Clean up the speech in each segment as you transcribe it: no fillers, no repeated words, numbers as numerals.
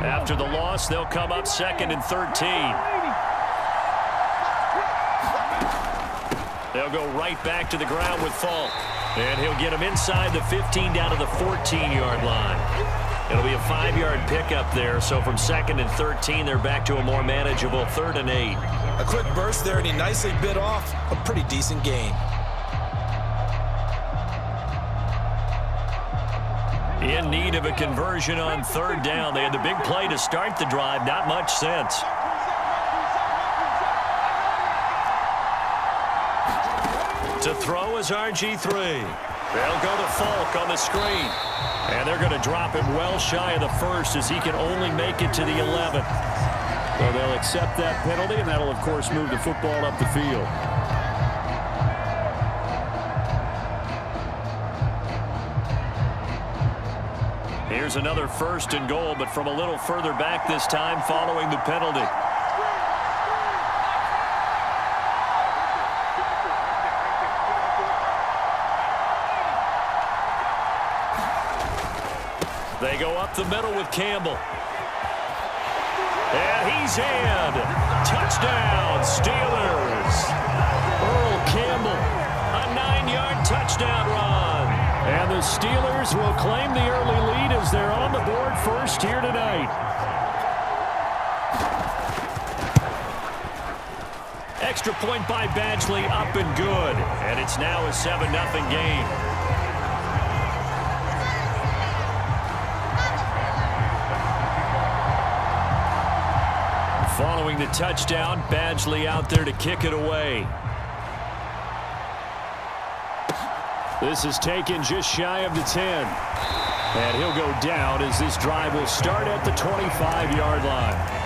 After the loss, they'll come up 2nd and 13. They'll go right back to the ground with Falk. And he'll get him inside the 15 down to the 14-yard line. It'll be a 5-yard pickup there. So from 2nd and 13, they're back to a more manageable 3rd and 8. A quick burst there, and he nicely bit off a pretty decent gain. In need of a conversion on 3rd down. They had the big play to start the drive. Not much sense. To throw is RG3. They'll go to Falk on the screen. And they're going to drop him well shy of the 1st as he can only make it to the 11th. So they'll accept that penalty, and that'll, of course, move the football up the field. Here's another 1st and goal, but from a little further back this time following the penalty. They go up the middle with Campbell. And he's in. Touchdown, Steelers. Earl Campbell, a 9-yard touchdown run. And the Steelers will claim the early lead as they're on the board first here tonight. Extra point by Badgley, up and good. And it's now a 7-0 game. Following the touchdown, Badgley out there to kick it away. This is taken just shy of the 10. And he'll go down as this drive will start at the 25-yard line.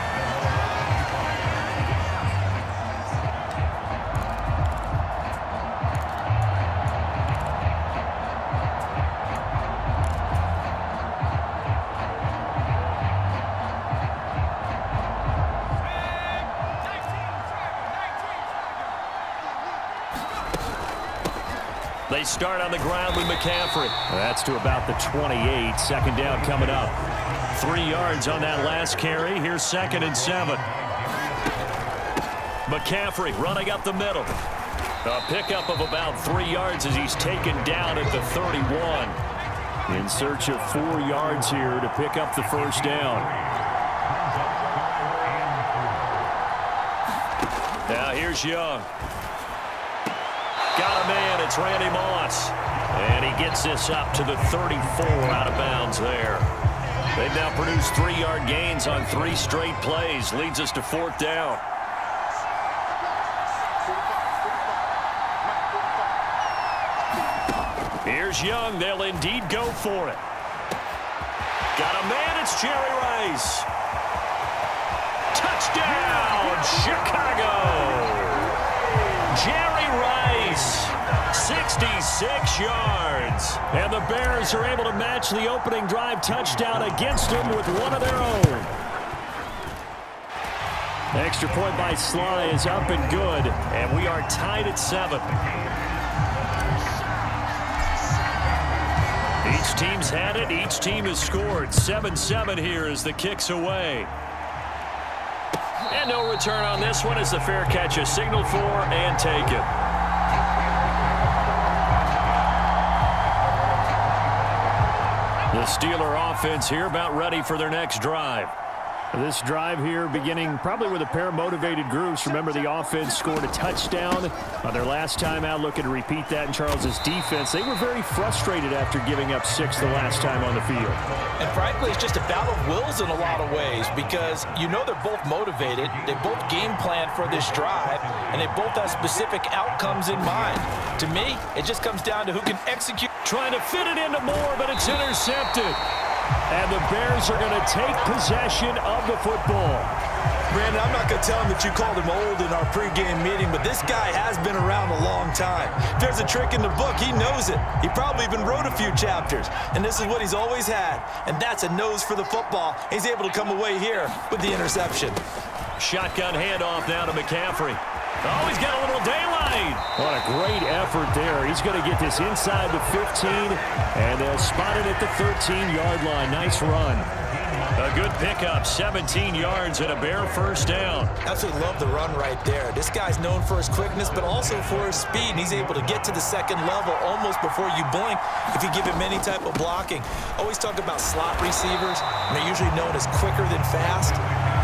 They start on the ground with McCaffrey. That's to about the 28. 2nd down coming up. 3 yards on that last carry. Here's 2nd and 7. McCaffrey running up the middle. A pickup of about 3 yards as he's taken down at the 31. In search of 4 yards here to pick up the 1st down. Now here's Young. Got a man, it's Randy Moss. And he gets this up to the 34 out of bounds there. They've now produced 3-yard gains on 3 straight plays. Leads us to 4th down. Here's Young. They'll indeed go for it. Got a man, it's Jerry Rice. Touchdown, Chicago. Jerry Rice, 66 yards. And the Bears are able to match the opening drive touchdown against them with one of their own. Extra point by Sly is up and good. And we are tied at 7. Each team's had it. Each team has scored. 7-7 here as the kick's away. And no return on this one as the fair catch is signaled for and taken. The Steeler offense here about ready for their next drive. This drive here beginning probably with a pair of motivated groups. Remember, the offense scored a touchdown on their last time out, looking to repeat that in Charles's defense. They were very frustrated after giving up 6 the last time on the field. And frankly, it's just a battle of wills in a lot of ways because you know they're both motivated. They both game plan for this drive, and they both have specific outcomes in mind. To me, it just comes down to who can execute. Trying to fit it into Moore, but it's intercepted. And the Bears are going to take possession of the football. Brandon, I'm not going to tell him that you called him old in our pregame meeting, but this guy has been around a long time. If there's a trick in the book, he knows it. He probably even wrote a few chapters, and this is what he's always had, and that's a nose for the football. He's able to come away here with the interception. Shotgun handoff now to McCaffrey. Oh, he's got a little daylight. What a great effort there. He's going to get this inside the 15, and they'll spot it at the 13-yard line. Nice run. A good pickup, 17 yards and a Bear first down. Absolutely love the run right there. This guy's known for his quickness, but also for his speed. And he's able to get to the second level almost before you blink if you give him any type of blocking. Always talk about slot receivers, and they're usually known as quicker than fast.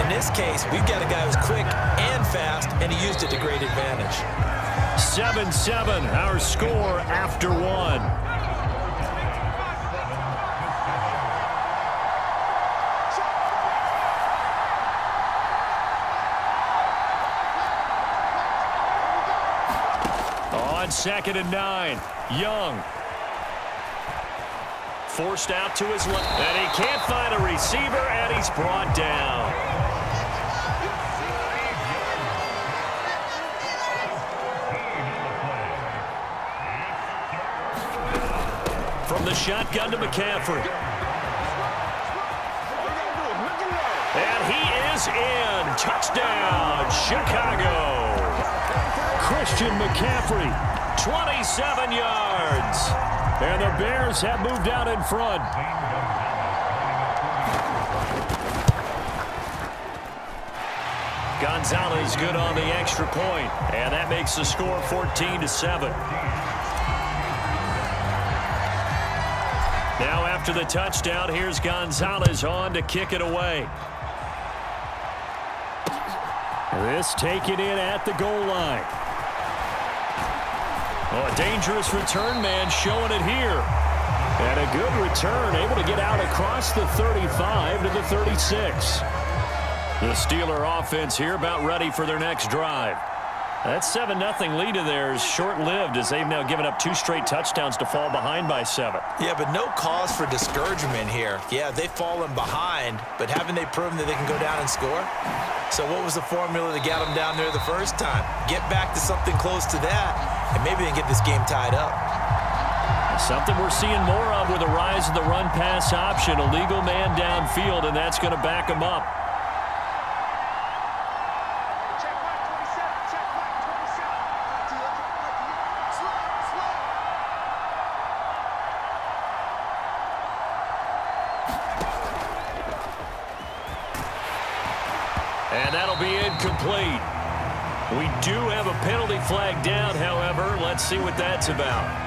In this case, we've got a guy who's quick and fast, and he used it to great advantage. 7-7, our score after one. On 2nd and 9, Young. Forced out to his left, and he can't find a receiver, and he's brought down. From the shotgun to McCaffrey. And he is in. Touchdown, Chicago. Christian McCaffrey, 27 yards. And the Bears have moved out in front. Gonzalez good on the extra point, and that makes the score 14-7. Now after the touchdown, here's Gonzalez on to kick it away. This taken in at the goal line. Oh, a dangerous return man showing it here. And a good return, able to get out across the 35 to the 36. The Steeler offense here about ready for their next drive. That 7-0 lead of theirs short-lived as they've now given up 2 straight touchdowns to fall behind by 7. Yeah, but no cause for discouragement here. Yeah, they've fallen behind, but haven't they proven that they can go down and score? So what was the formula that got them down there the first time? Get back to something close to that, and maybe they can get this game tied up. Something we're seeing more of with the rise of the run-pass option. A legal man downfield, and that's going to back them up. And that'll be incomplete. We do have a penalty flag down, however. Let's see what that's about.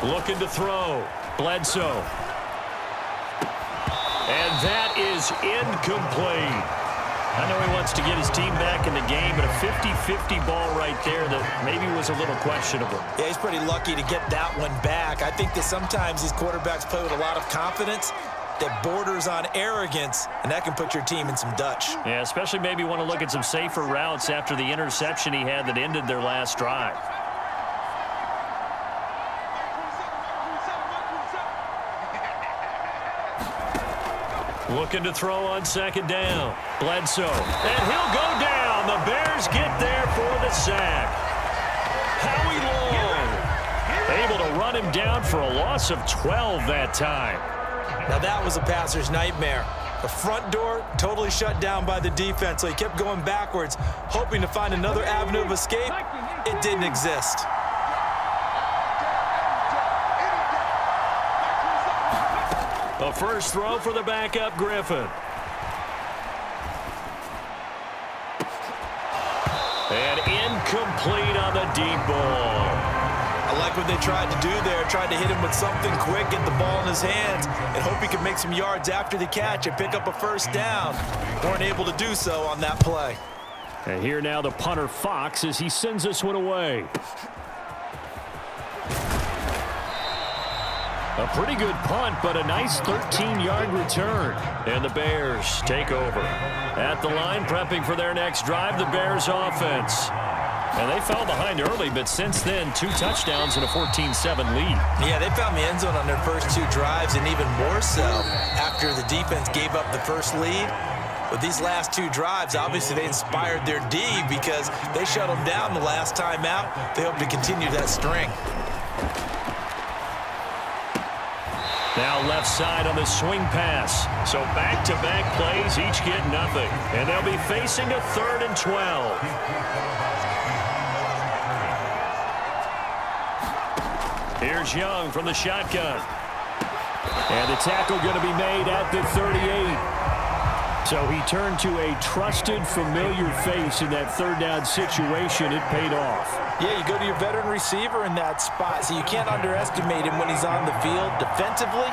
Looking to throw. Bledsoe. And that is incomplete. I know he wants to get his team back in the game, but a 50-50 ball right there that maybe was a little questionable. Yeah, he's pretty lucky to get that one back. I think that sometimes these quarterbacks play with a lot of confidence that borders on arrogance, and that can put your team in some Dutch. Yeah, especially maybe want to look at some safer routes after the interception he had that ended their last drive. Looking to throw on 2nd down. Bledsoe. And he'll go down. The Bears get there for the sack. Howie Long able to run him down for a loss of 12 that time. Now that was a passer's nightmare. The front door totally shut down by the defense, so he kept going backwards, hoping to find another avenue of escape. It didn't exist. A first throw for the backup Griffin. And incomplete on the deep ball. I like what they tried to do there. Tried to hit him with something quick, get the ball in his hands, and hope he could make some yards after the catch and pick up a first down. Weren't able to do so on that play. And here now the punter Fox as he sends this one away. A pretty good punt, but a nice 13-yard return. And the Bears take over. At the line, prepping for their next drive, the Bears offense. And they fell behind early, but since then, 2 touchdowns and a 14-7 lead. Yeah, they found the end zone on their first 2 drives, and even more so after the defense gave up the first lead. But these last 2 drives, obviously they inspired their D because they shut them down the last time out. They hope to continue that string. Now left left side on the swing pass. So back-to-back plays, each get nothing. And they'll be facing a 3rd and 12. Here's Young from the shotgun. And the tackle going to be made at the 38. So he turned to a trusted, familiar face in that 3rd down situation. It paid off. Yeah, you go to your veteran receiver in that spot, so you can't underestimate him when he's on the field. Defensively,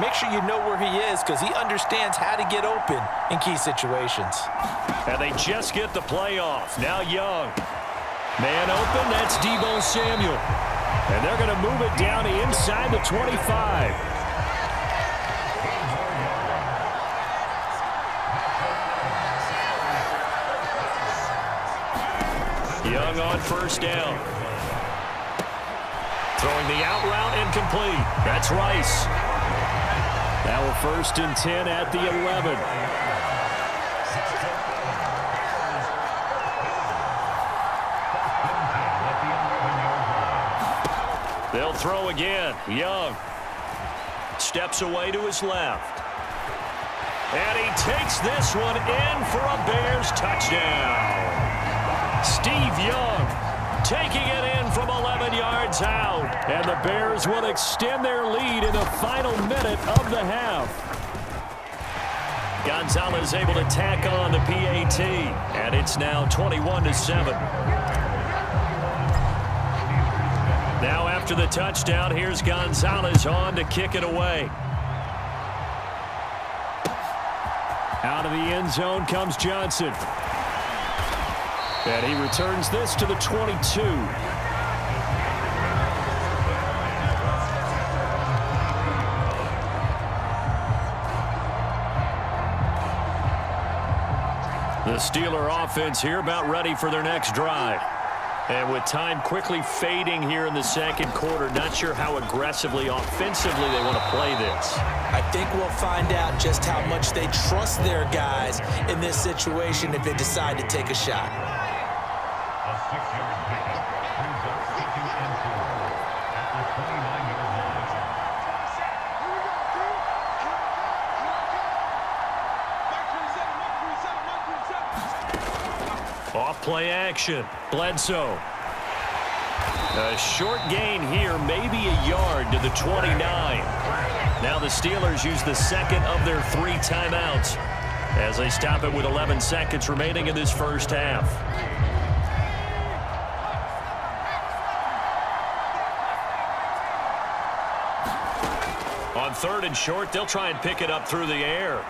make sure you know where he is because he understands how to get open in key situations. And they just get the play off. Now Young. Man open, that's Deebo Samuel. And they're going to move it down inside the 25. Young on 1st down. Throwing the out route incomplete. That's Rice. Now a 1st and 10 at the 11. They'll throw again. Young steps away to his left. And he takes this one in for a Bears touchdown. Steve Young taking it in from 11 yards out. And the Bears will extend their lead in the final minute of the half. Gonzalez able to tack on the PAT. And it's now 21-7. Now after the touchdown, here's Gonzalez on to kick it away. Out of the end zone comes Johnson. And he returns this to the 22. The Steeler offense here about ready for their next drive. And with time quickly fading here in the 2nd quarter, not sure how aggressively, offensively they want to play this. I think we'll find out just how much they trust their guys in this situation if they decide to take a shot. Off play action. Bledsoe. A short gain here, maybe a yard to the 29. Now the Steelers use the 2nd of their 3 timeouts as they stop it with 11 seconds remaining in this first half. On 3rd and short, they'll try and pick it up through the air.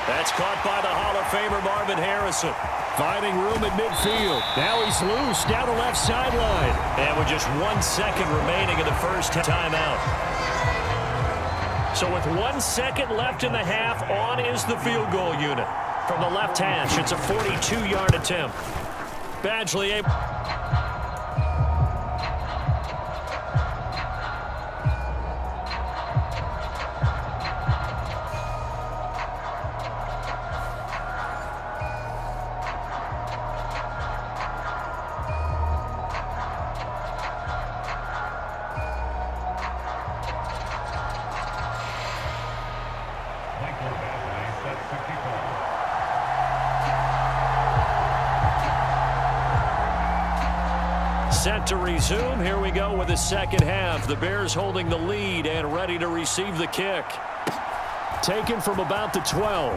That's caught by the Hall of Famer Marvin Harrison. Finding room at midfield. Now he's loose down the left sideline. And with just 1 second remaining in the first timeout. So with 1 second left in the half, on is the field goal unit. From the left hash, it's a 42-yard attempt. Badgley able... Set to resume. Here we go with the second half. The Bears holding the lead and ready to receive the kick. Taken from about the 12.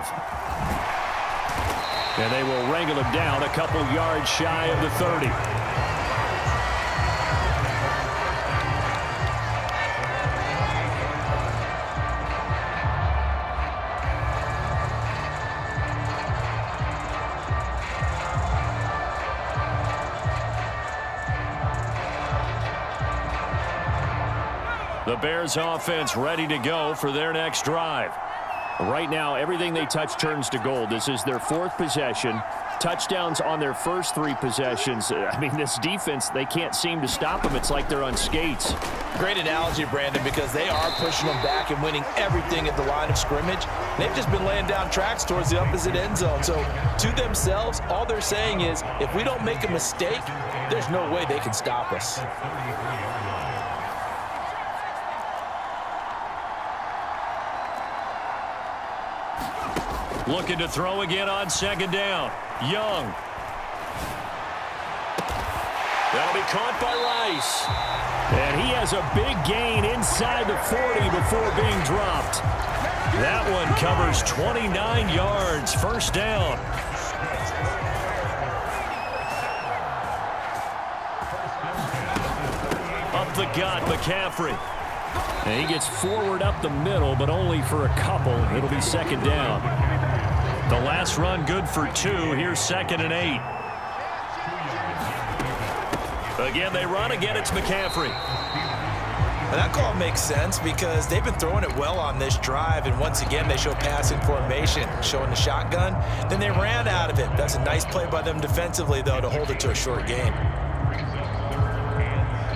And they will wrangle him down a couple yards shy of the 30. The Bears offense ready to go for their next drive. Right now, everything they touch turns to gold. This is their 4th possession. Touchdowns on their first 3 possessions. I mean, this defense, they can't seem to stop them. It's like they're on skates. Great analogy, Brandon, because they are pushing them back and winning everything at the line of scrimmage. They've just been laying down tracks towards the opposite end zone. So to themselves, all they're saying is, if we don't make a mistake, there's no way they can stop us. Looking to throw again on second down. Young. That'll be caught by Rice. And he has a big gain inside the 40 before being dropped. That one covers 29 yards. First down. Up the gut, McCaffrey. And he gets forward up the middle, but only for a couple. It'll be second down. The last run good for 2. Here's 2nd and 8. Again, they run. Again, it's McCaffrey. And that call makes sense because they've been throwing it well on this drive, and once again they show passing formation, showing the shotgun. Then they ran out of it. That's a nice play by them defensively, though, to hold it to a short game.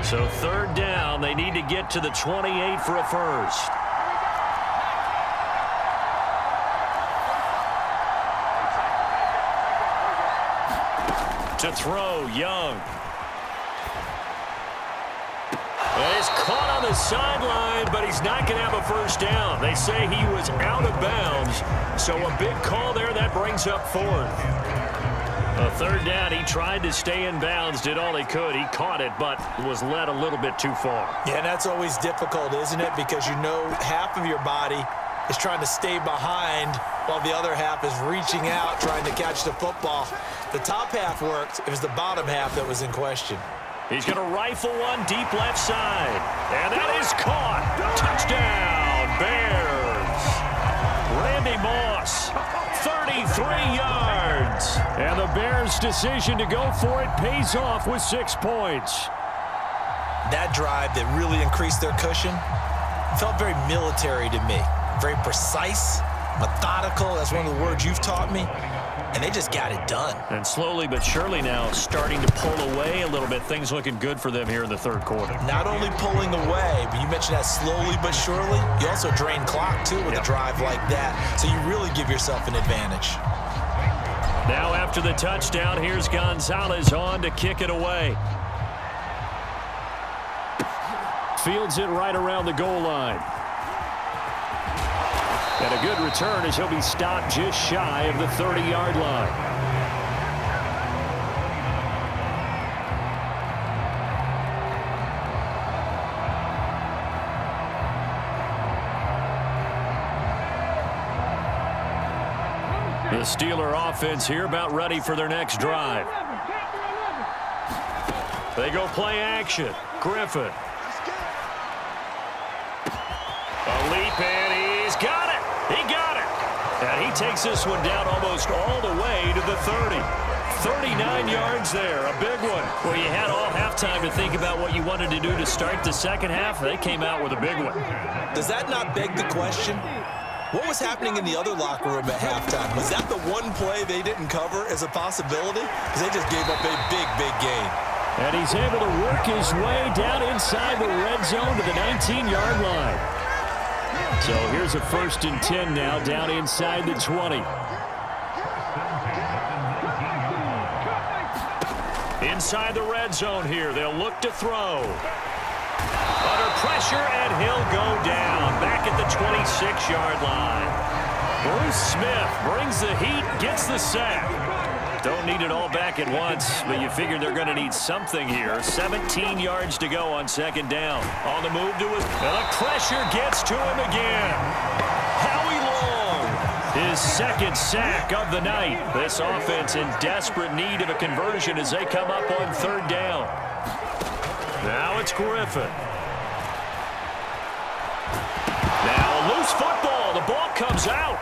So 3rd down, they need to get to the 28 for a first. To throw, Young. He's caught on the sideline, but he's not going to have a first down. They say he was out of bounds, so a big call there. That brings up 4th. A 3rd down, he tried to stay in bounds, did all he could. He caught it, but was led a little bit too far. Yeah, and that's always difficult, isn't it? Because you know half of your body is trying to stay behind while the other half is reaching out, trying to catch the football. The top half worked. It was the bottom half that was in question. He's going to rifle one deep left side. And that is caught. Touchdown, Bears. Randy Moss, 33 yards. And the Bears' decision to go for it pays off with 6 points. That drive that really increased their cushion felt very military to me. Very precise, methodical. That's one of the words you've taught me. And they just got it done. And slowly but surely now starting to pull away a little bit. Things looking good for them here in the 3rd quarter. Not only pulling away, but you mentioned that slowly but surely. You also drain clock, too, with a drive like that. So you really give yourself an advantage. Now after the touchdown, here's Gonzalez on to kick it away. Fields it right around the goal line. And a good return as he'll be stopped just shy of the 30-yard line. The Steeler offense here about ready for their next drive. They go play action. Griffin. A leap in. He's got it. He got it. And he takes this one down almost all the way to the 30. 39 yards there, a big one. Well, you had all halftime to think about what you wanted to do to start the second half. They came out with a big one. Does that not beg the question? What was happening in the other locker room at halftime? Was that the one play they didn't cover as a possibility? Because they just gave up a big, big gain. And he's able to work his way down inside the red zone to the 19-yard line. So here's a 1st and 10 now down inside the 20. Inside the red zone here. They'll look to throw. Under pressure, and he'll go down back at the 26-yard line. Bruce Smith brings the heat, gets the sack. Don't need it all back at once, but you figure they're going to need something here. 17 yards to go on 2nd down. On the move to his... And the pressure gets to him again. Howie Long, his 2nd sack of the night. This offense in desperate need of a conversion as they come up on 3rd down. Now it's Griffin. Now a loose football. The ball comes out.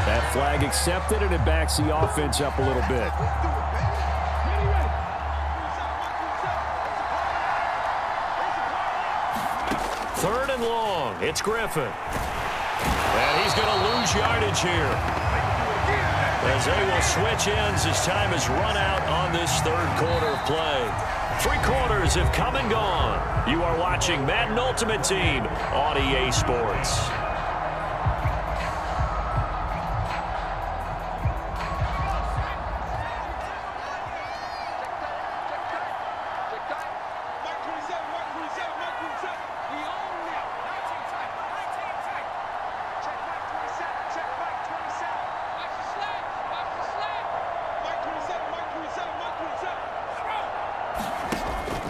That flag accepted, and it backs the offense up a little bit. Third and long. It's Griffin. And he's going to lose yardage here, as they will switch ends as time has run out on this 3rd quarter of play. 3 quarters have come and gone. You are watching Madden Ultimate Team on EA Sports.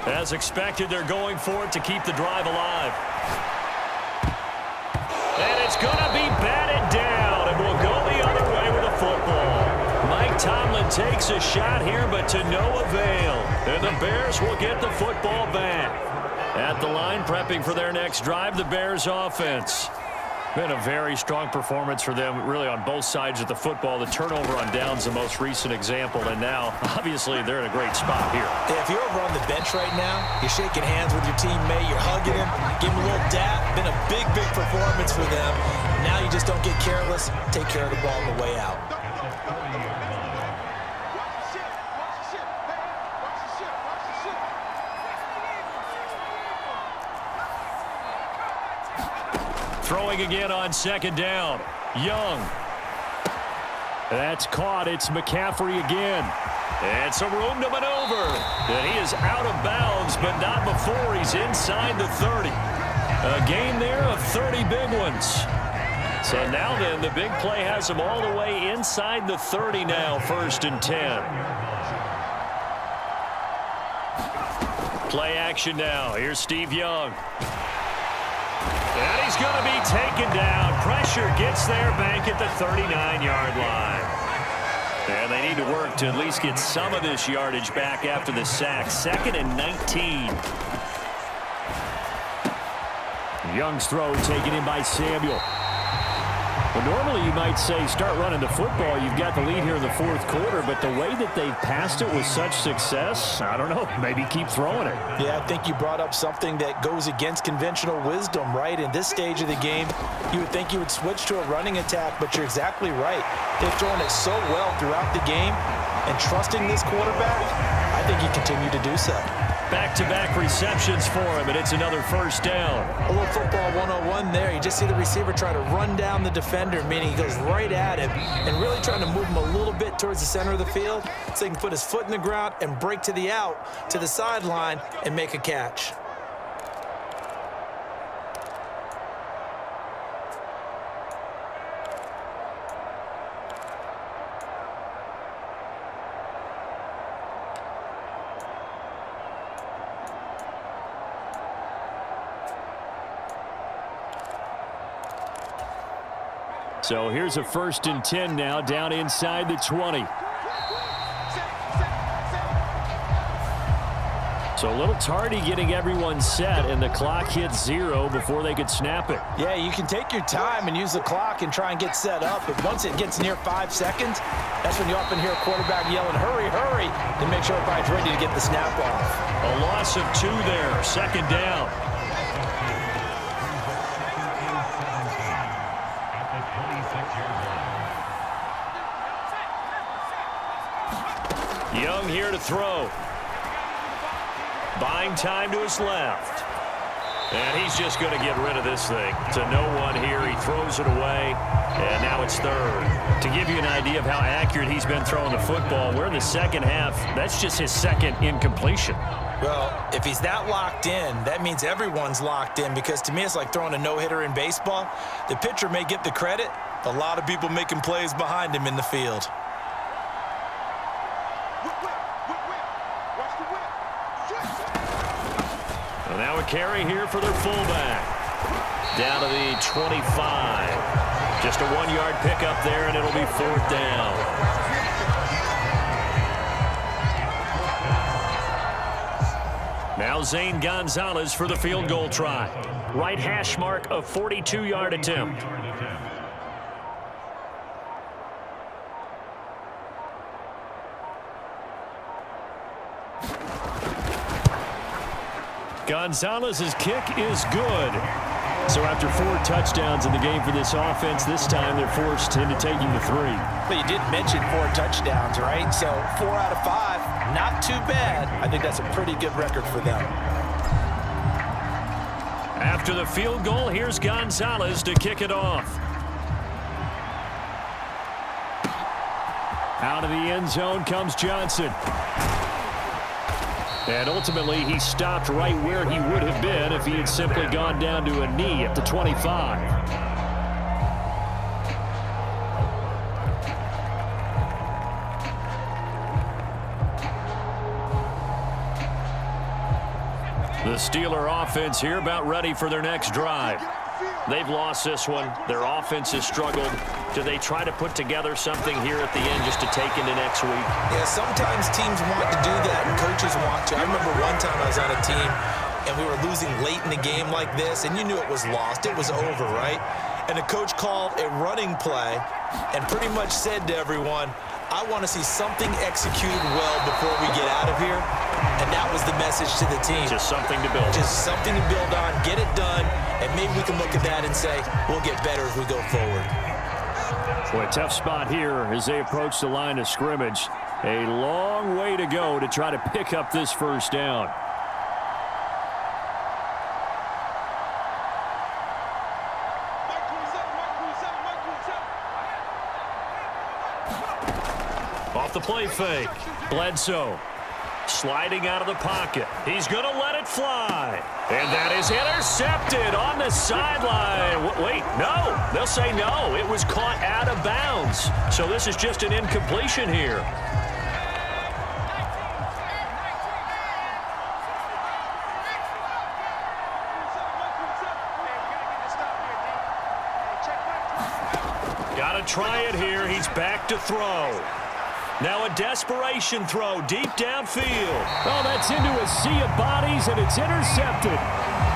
As expected, they're going for it to keep the drive alive. And it's going to be batted down, and we'll go the other way with the football. Mike Tomlin takes a shot here, but to no avail. And the Bears will get the football back. At the line, prepping for their next drive, the Bears offense. Been a very strong performance for them, really, on both sides of the football. The turnover on downs, the most recent example, and now, obviously, they're in a great spot here. If you're over on the bench right now, you're shaking hands with your teammate, you're hugging him, give him a little dap. Been a big, big performance for them. Now you just don't get careless. Take care of the ball on the way out. Throwing again on second down. Young. That's caught. It's McCaffrey again. And some room to maneuver. And he is out of bounds, but not before he's inside the 30. A gain there of 30 big ones. So now then, the big play has him all the way inside the 30 now, 1st and 10. Play action now. Here's Steve Young. And he's going to be taken down. Pressure gets there, bank at the 39-yard line. And they need to work to at least get some of this yardage back after the sack. 2nd and 19. Young's throw taken in by Samuel. Well, normally you might say start running the football. You've got the lead here in the 4th quarter, but the way that they've passed it with such success, I don't know, maybe keep throwing it. Yeah, I think you brought up something that goes against conventional wisdom, right? In this stage of the game, you would think you would switch to a running attack, but you're exactly right. They've thrown it so well throughout the game, and trusting this quarterback, I think you continue to do so. Back-to-back receptions for him, and it's another 1st down. A little football 101 there. You just see the receiver try to run down the defender, meaning he goes right at him and really trying to move him a little bit towards the center of the field so he can put his foot in the ground and break to the out, to the sideline, and make a catch. So here's a 1st and 10 now, down inside the 20. So a little tardy getting everyone set, and the clock hits 0 before they could snap it. Yeah, you can take your time and use the clock and try and get set up, but once it gets near 5 seconds, that's when you often hear a quarterback yelling, hurry, hurry, to make sure everybody's ready to get the snap off. A loss of 2 there, 2nd down. Young here to throw. Buying time to his left. And he's just going to get rid of this thing. To no one here. He throws it away. And now it's 3rd. To give you an idea of how accurate he's been throwing the football, we're in the 2nd half. That's just his 2nd incompletion. Well, if he's that locked in, that means everyone's locked in, because to me it's like throwing a no-hitter in baseball. The pitcher may get the credit. A lot of people making plays behind him in the field. Well, now a carry here for their fullback. Down to the 25. Just a 1-yard pickup there, and it'll be 4th down. Now Zane Gonzalez for the field goal try. Right hash mark, a 42-yard attempt. Gonzalez's kick is good. So after 4 touchdowns in the game for this offense, this time they're forced into taking the 3. But you did mention 4 touchdowns, right? So 4 out of 5, not too bad. I think that's a pretty good record for them. After the field goal, here's Gonzalez to kick it off. Out of the end zone comes Johnson. And ultimately, he stopped right where he would have been if he had simply gone down to a knee at the 25. The Steeler offense here about ready for their next drive. They've lost this one. Their offense has struggled. Do they try to put together something here at the end just to take into next week? Yeah, sometimes teams want to do that and coaches want to. I remember one time I was on a team and we were losing late in the game like this, and you knew it was lost. It was over, right? And the coach called a running play and pretty much said to everyone, I want to see something executed well before we get out of here. And that was the message to the team. Just something to build on. Just something to build on, get it done, and maybe we can look at that and say, we'll get better as we go forward. Boy, tough spot here as they approach the line of scrimmage. A long way to go to try to pick up this first down. Off the play fake. Bledsoe sliding out of the pocket. He's going to let it fly. And that is intercepted on the sideline. Wait, no. They'll say no. It was caught out of bounds. So this is just an incompletion here. Got to try it here. He's back to throw. Now a desperation throw deep downfield. Oh, that's into a sea of bodies, and it's intercepted.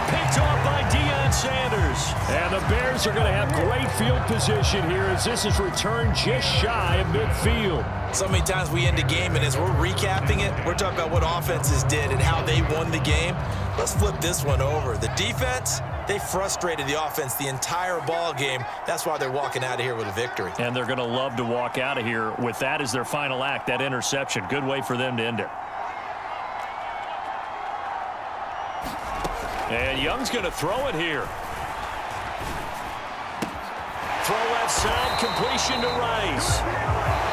Picked off by Deion Sanders. And the Bears are going to have great field position here as this is returned just shy of midfield. So many times we end a game, and as we're recapping it, we're talking about what offenses did and how they won the game. Let's flip this one over. The defense, they frustrated the offense the entire ball game. That's why they're walking out of here with a victory. And they're going to love to walk out of here with that as their final act, that interception. Good way for them to end it. And Young's going to throw it here. Throw that sound, completion to Rice.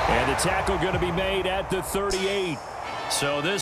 And the tackle going to be made at the 38. So this